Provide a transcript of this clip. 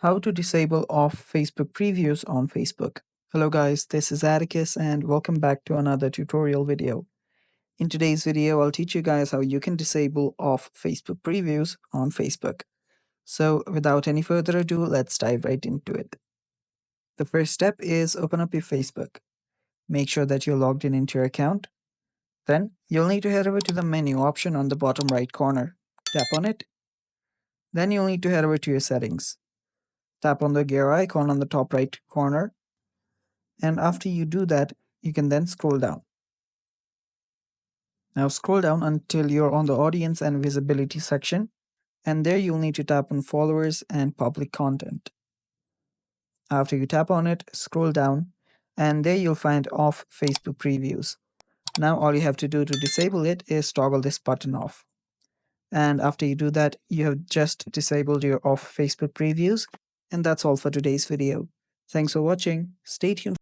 How to disable off Facebook previews on Facebook. Hello guys, this is Atticus and welcome back to another tutorial video. In today's video, I'll teach you guys how you can disable off Facebook previews on Facebook. So without any further ado, let's dive right into it. The first step is open up your Facebook. Make sure that you're logged in into your account. Then you'll need to head over to the menu option on the bottom right corner. Tap on it. Then you'll need to head over to your settings. Tap on the gear icon on the top right corner. And after you do that, you can then scroll down. Now scroll down until you're on the audience and visibility section. And there you'll need to tap on followers and public content. After you tap on it, scroll down and there you'll find off Facebook previews. Now all you have to do to disable it is toggle this button off. And after you do that, you have just disabled your off Facebook previews. And that's all for today's video. Thanks for watching. Stay tuned.